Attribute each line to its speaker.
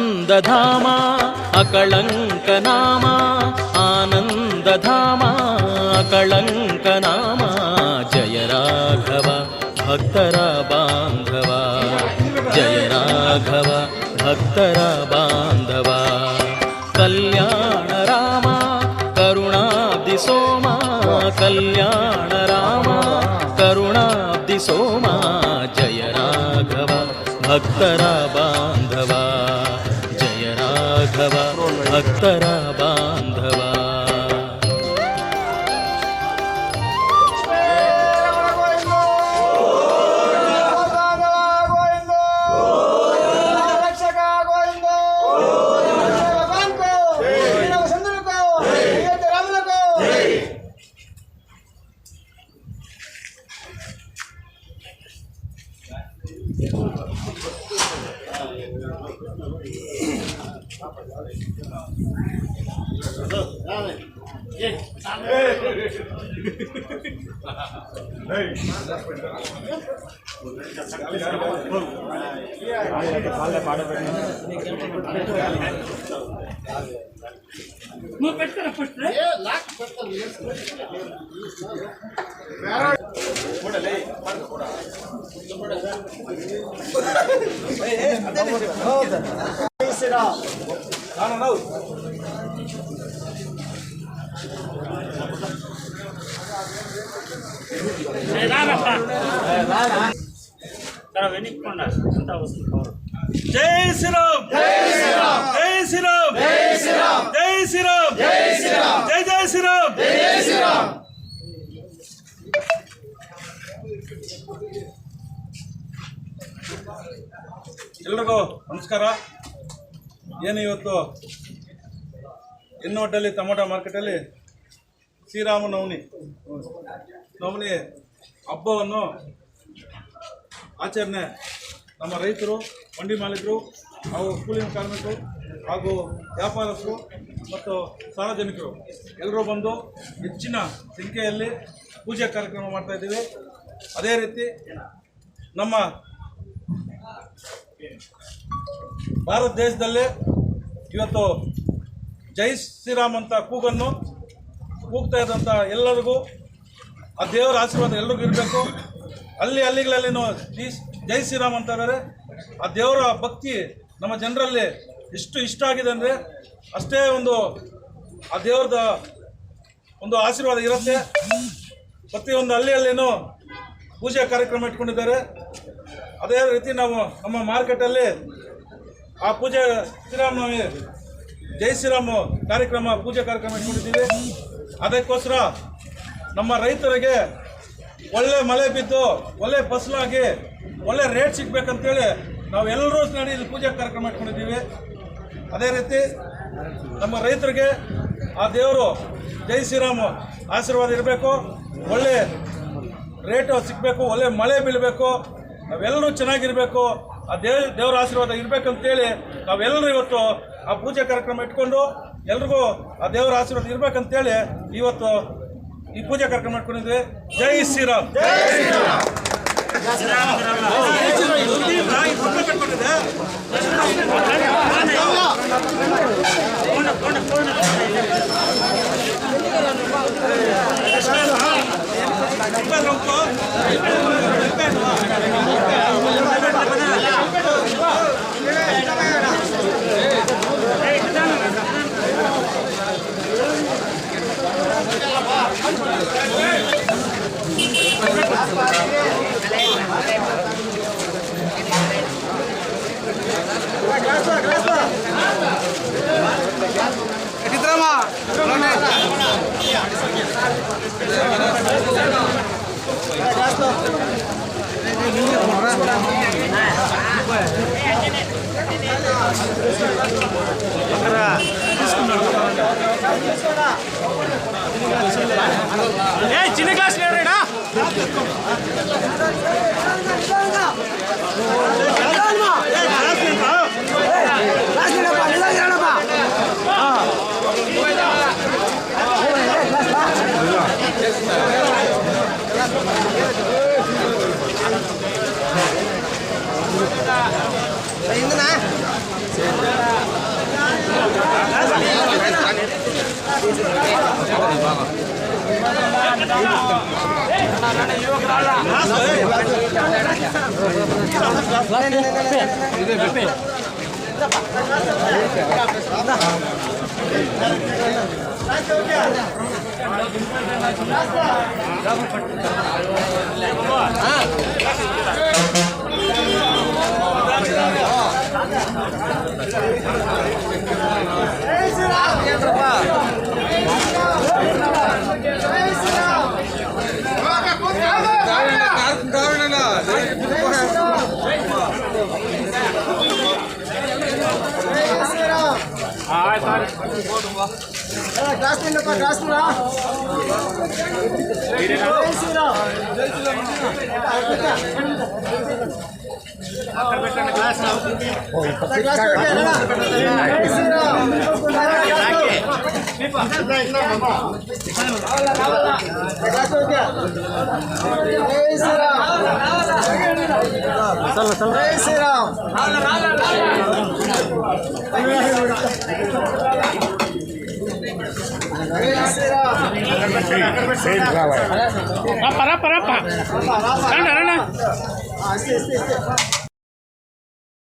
Speaker 1: ಆನಂದಧಾಮ ಅಕಳಂಕನಾಮ ಆನಂದಧಾಮ ಅಕಳಂಕನಾಮ ಜಯ ರಾಘವ ಭಕ್ತರ ಬಾಂಧವ ಜಯ ರಾಘವ ಭಕ್ತರ ಬಾಂಧವ ಕಲ್ಯಾಣ ರಾಮ ಕರುಣಾಬ್ಧಿ ಸೋಮ ಕಲ್ಯಾಣ ರಾಮ ಕರುಣಾಬ್ಧಿ ಸೋಮ ಜಯ ರಾಘವ ಭಕ್ತರ ಬಾಂಧವ ಜಯ ರಾಘವ ಭಕ್ತರ ಬಾಂಧವ
Speaker 2: జై శ్రీరామ్ జై శ్రీరామ్ జై శ్రీరామ్ జై శ్రీరామ్ జై శ్రీరామ్ జై శ్రీరామ్ జై జై శ్రీరామ్ జై శ్రీరామ్. ಎಲ್ರಿಗೂ ನಮಸ್ಕಾರ. ಏನು ಇವತ್ತು ಎನ್ನೋಟಲ್ಲಿ ಟೊಮೊಟೊ ಮಾರ್ಕೆಟಲ್ಲಿ ಶ್ರೀರಾಮನವಮಿ ಹಬ್ಬವನ್ನು ಆಚರಣೆ ನಮ್ಮ ರೈತರು, ಮಂಡಿ ಮಾಲೀಕರು ಹಾಗೂ ಕೂಲಿ ಕಾರ್ಮಿಕರು ಹಾಗೂ ವ್ಯಾಪಾರಸ್ಥರು ಮತ್ತು ಸಾರ್ವಜನಿಕರು ಎಲ್ಲರೂ ಬಂದು ಹೆಚ್ಚಿನ ಸಂಖ್ಯೆಯಲ್ಲಿ ಪೂಜೆ ಕಾರ್ಯಕ್ರಮ ಮಾಡ್ತಾಯಿದ್ದೀವಿ. ಅದೇ ರೀತಿ ನಮ್ಮ ಭಾರತ ದೇಶದಲ್ಲಿ ಇವತ್ತು ಜೈ ಶ್ರೀರಾಮ್ ಅಂತ ಕೂಗನ್ನು ಕೂಗ್ತಾ ಇದ್ದಂಥ ಎಲ್ಲರಿಗೂ ಆ ದೇವರ ಆಶೀರ್ವಾದ ಎಲ್ರಿಗೂ ಇರಬೇಕು. ಹಳ್ಳಿಗಳಲ್ಲಿನೂ ಜೈ ಶ್ರೀರಾಮ್ ಅಂತ ಇದ್ದಾರೆ. ಆ ದೇವರ ಭಕ್ತಿ ನಮ್ಮ ಜನರಲ್ಲಿ ಎಷ್ಟು ಇಷ್ಟ ಆಗಿದೆ ಅಂದರೆ ಅಷ್ಟೇ ಒಂದು ಆ ದೇವ್ರದ ಒಂದು ಆಶೀರ್ವಾದ ಇರುತ್ತೆ. ಪ್ರತಿಯೊಂದು ಹಳ್ಳಿಯಲ್ಲಿನೂ ಪೂಜೆ ಕಾರ್ಯಕ್ರಮ ಇಟ್ಕೊಂಡಿದ್ದಾರೆ. ಅದೇ ರೀತಿ ನಾವು ನಮ್ಮ ಮಾರ್ಕೆಟಲ್ಲಿ ಆ ಪೂಜೆ ಶ್ರೀರಾಮನವಮಿ ಜೈ ಶ್ರೀರಾಮ್ ಕಾರ್ಯಕ್ರಮ ಪೂಜೆ ಕಾರ್ಯಕ್ರಮ ಇಟ್ಕೊಂಡಿದ್ದೀವಿ. ಅದಕ್ಕೋಸ್ಕರ ನಮ್ಮ ರೈತರಿಗೆ ಒಳ್ಳೆ ಮಳೆ ಬಿದ್ದು ಒಳ್ಳೆ ಫಸಲಾಗಿ ಒಳ್ಳೆ ರೇಟ್ ಸಿಗ್ಬೇಕಂತೇಳಿ ನಾವೆಲ್ಲರೂ ನಡಿ ಇಲ್ಲಿ ಪೂಜೆ ಕಾರ್ಯಕ್ರಮ ಇಟ್ಕೊಂಡಿದ್ದೀವಿ. ಅದೇ ರೀತಿ ನಮ್ಮ ರೈತರಿಗೆ ಆ ದೇವರು ಜೈ ಶ್ರೀರಾಮ್ ಆಶೀರ್ವಾದ ಇರಬೇಕು, ಒಳ್ಳೆ ರೇಟು ಸಿಗಬೇಕು, ಒಳ್ಳೆ ಮಳೆ ಬೀಳಬೇಕು, ನಾವೆಲ್ಲರೂ ಚೆನ್ನಾಗಿರಬೇಕು, ಆ ದೇವರ ಆಶೀರ್ವಾದ ಇರಬೇಕಂತೇಳಿ ನಾವೆಲ್ಲರೂ ಇವತ್ತು ಆ ಪೂಜೆ ಕಾರ್ಯಕ್ರಮ ಇಟ್ಕೊಂಡು ಎಲ್ರಿಗೂ ಆ ದೇವರ ಆಶೀರ್ವಾದ ಇರಬೇಕಂತೇಳಿ ಇವತ್ತು ಈ ಪೂಜೆ ಕಾರ್ಯಕ್ರಮ ಇಟ್ಕೊಂಡಿದ್ವಿ. ಜೈ ಶ್ರೀರಾಮ್. చిన్న గ్లాస్ లేడా
Speaker 3: Ayun na. పరా